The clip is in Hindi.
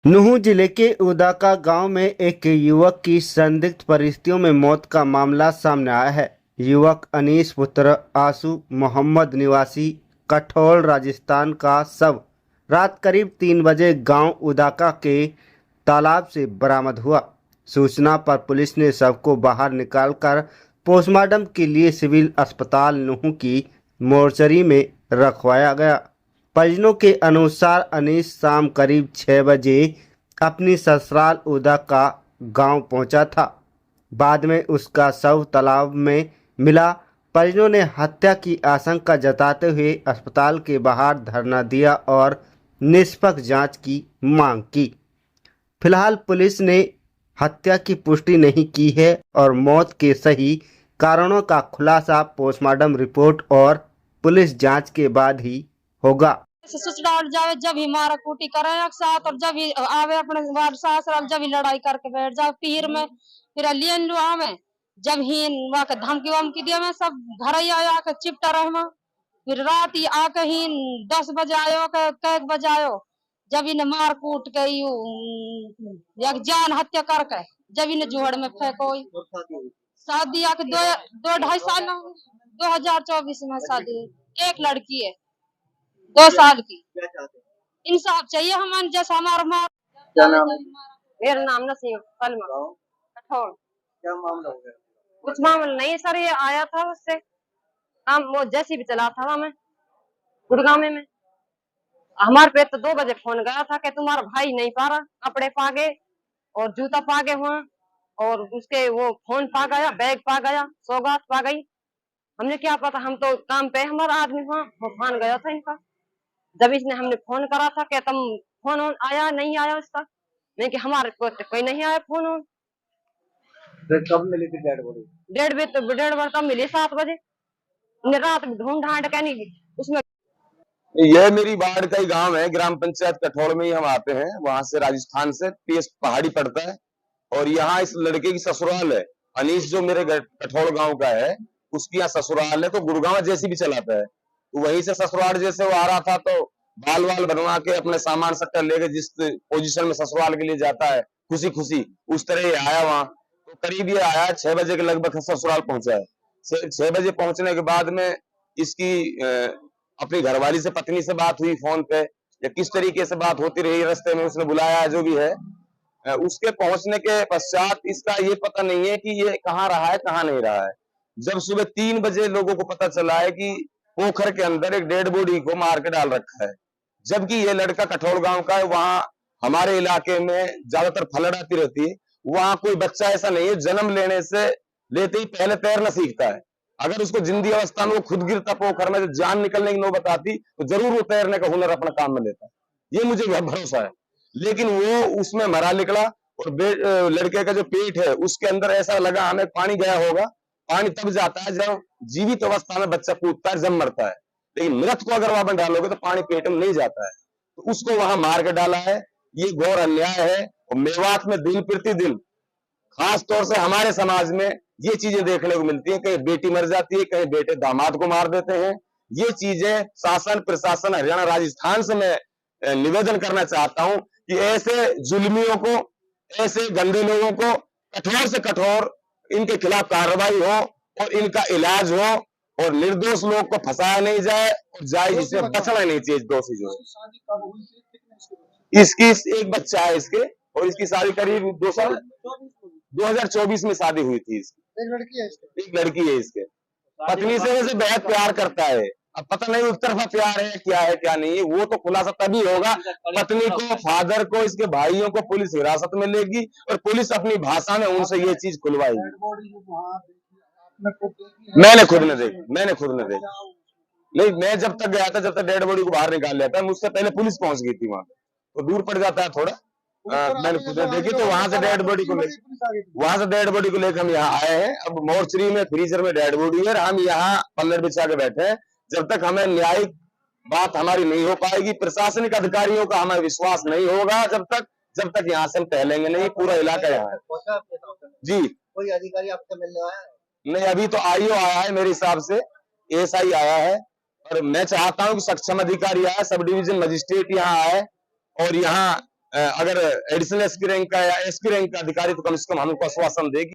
नूंह जिले के उदाका गांव में एक युवक की संदिग्ध परिस्थितियों में मौत का मामला सामने आया है। युवक अनीस पुत्र आसू मोहम्मद निवासी कठौल राजस्थान का शव रात करीब 3 बजे गांव उदाका के तालाब से बरामद हुआ। सूचना पर पुलिस ने शव को बाहर निकालकर पोस्टमार्टम के लिए सिविल अस्पताल नूंह की मोर्चरी में रखवाया गया। परिजनों के अनुसार अनीस शाम करीब 6 बजे अपनी ससुराल उदाका गांव पहुंचा था। बाद में उसका शव तालाब में मिला। परिजनों ने हत्या की आशंका जताते हुए अस्पताल के बाहर धरना दिया और निष्पक्ष जांच की मांग की। फिलहाल पुलिस ने हत्या की पुष्टि नहीं की है और मौत के सही कारणों का खुलासा पोस्टमार्टम रिपोर्ट और पुलिस जांच के बाद ही होगा। ससुराल जावे जब ही मारा कूटी करे एक साथ, और जब ही आवे अपने बार ससुराल जब ही लड़ाई करके बैठ जाओ पीर में, फिर लियन लो आवे जब ही वहाँ के धमकी वमकी दिया मैं सब घर ही आया के चिपटा रहे मैं। फिर रात ही आके ही 10 बजे आयो के कैक बजे आयो जब इन्हें मार कूट के एक जान हत्या करके जब इन्हें जोहड़ में फेंको। शादी आके दो ढाई साल 2024 में शादी, एक लड़की है 2 साल की। इंसाफ चाहिए हमारे जैसा हमारा मार। क्या नाम है? मेरा नाम नसीम सलमा कठौर। क्या मामला हो गया? कुछ मामला नहीं सर, ये आया था उससे काम, वो जैसी भी चला था हमें गुड़गांव में। हमारे पे तो 2 बजे फोन गया था कि तुम्हारा भाई नहीं पा रहा, कपड़े पा गए और जूता पा गए हुआ और उसके वो फोन पा गया, बैग पा गया, सौगात पा गई। हमने क्या पता, हम तो काम पे हमारा आदमी हुआ वो फोन गया था इनका। जब इसने हमने फोन करा था कि तुम फोन आया नहीं आया उसका, नहीं कि हमारे को तो कोई नहीं आया फोन। फिर कब मिली थी डेड बॉडी? डेढ़ बजे तब मिली 7 बजे। रात में ढूंढ ढांड के नहीं उसमें। यह मेरी वार्ड का ही गांव है, ग्राम पंचायत कठौड़ में ही हम आते हैं। वहां से राजस्थान से पीएस पहाड़ी पड़ता है और यहाँ इस लड़के की ससुराल है। अनीस जो मेरे कठौड़ गांव का है उसकी यहाँ ससुराल है। तो गुड़गांव जैसी भी चलाता है, तो वहीं से ससुराल जैसे वो आ रहा था तो बाल वाल बनवा के अपने सामान सट्टा लेके जिस पोजीशन में ससुराल के लिए जाता है खुशी खुशी, उस तरह ये आया वहां। तो करीब ये आया 6 बजे के लगभग ससुराल पहुंचा है। 6 बजे पहुंचने के बाद में इसकी अपनी घरवाली से, पत्नी से बात हुई फोन पे या किस तरीके से बात होती रही, रास्ते में उसने बुलाया जो भी है। उसके पहुंचने के पश्चात इसका ये पता नहीं है कि ये कहाँ रहा है कहाँ नहीं रहा है। जब सुबह 3 बजे लोगों को पता चला है कि पोखर के अंदर एक डेड बॉडी को मार के डाल रखा है, जबकि ये लड़का कठौड़ गांव का है। वहां हमारे इलाके में ज्यादातर फ्लड आती रहती है, वहां कोई बच्चा ऐसा नहीं है जन्म लेने से लेते ही पहले तैरना सीखता है। अगर उसको जिंदी अवस्था में वो खुद गिरता पोखर में, जान निकलने की नौबत आती तो जरूर वो तैरने का हुनर अपना काम में लेता, ये मुझे भरोसा है। लेकिन वो उसमें मरा निकला और लड़के का जो पेट है उसके अंदर ऐसा लगा हमें पानी गया होगा। पानी तब जाता है जब जीवित अवस्था में बच्चा कूदता है, जब मरता है, लेकिन मृत को अगर वहां डालोगे तो पानी पेट में नहीं जाता है। तो उसको वहां मार के डाला है, ये घोर अन्याय है। और मेवात में दिन प्रतिदिन खास तौर से हमारे समाज में ये चीजें देखने को मिलती है, कहीं बेटी मर जाती है, कहीं बेटे दामाद को मार देते हैं। ये चीजें शासन प्रशासन हरियाणा राजस्थान से मैं निवेदन करना चाहता हूं कि ऐसे जुल्मियों को, ऐसे गंदे लोगों को कठोर से कठोर इनके खिलाफ कार्रवाई हो और इनका इलाज हो और निर्दोष लोग को फंसाया नहीं जाए और जाए इसमें बचना नहीं चाहिए दोषी जो है। इसकी एक बच्चा है इसके, और इसकी शादी करीब 2 साल 2024 में शादी हुई थी इसकी। एक लड़की है इसके? एक लड़की है इसके। पत्नी से वैसे बेहद प्यार करता है, अब पता नहीं उस तरफा प्यार है क्या नहीं है, वो तो खुलासा तभी होगा। पत्नी को, फादर को, इसके भाइयों को पुलिस हिरासत में लेगी और पुलिस अपनी भाषा में उनसे ये चीज खुलवाएगी। मैंने खुद ने देखी नहीं, मैं जब तक गया था, जब तक डेड बॉडी को बाहर निकाल लिया था, मुझसे पहले पुलिस पहुंच गई थी वहां पे, तो दूर पड़ जाता है थोड़ा। मैंने खुद देखी तो वहां से डेड बॉडी को लेकर हम यहाँ आए हैं। अब मोर्चरी में फ्रीजर में डेड बॉडी है, हम यहाँ पल्लर बिछा के बैठे हैं। जब तक हमें न्यायिक बात हमारी नहीं हो पाएगी, प्रशासनिक अधिकारियों का हमें विश्वास नहीं होगा, जब तक यहाँ से हम टहलेंगे नहीं। पूरा इलाका यहाँ है जी। कोई अधिकारी आपसे मिलने आया है? नहीं, अभी तो आईओ आया है, मेरे हिसाब से एसआई आया है, और मैं चाहता हूं कि सक्षम अधिकारी आए, सब डिवीजन मजिस्ट्रेट यहाँ आए और यहाँ अगर एडिशनल एसपी रैंक का या एसपी रैंक का अधिकारी तो कम से कम हमको आश्वासन दे कि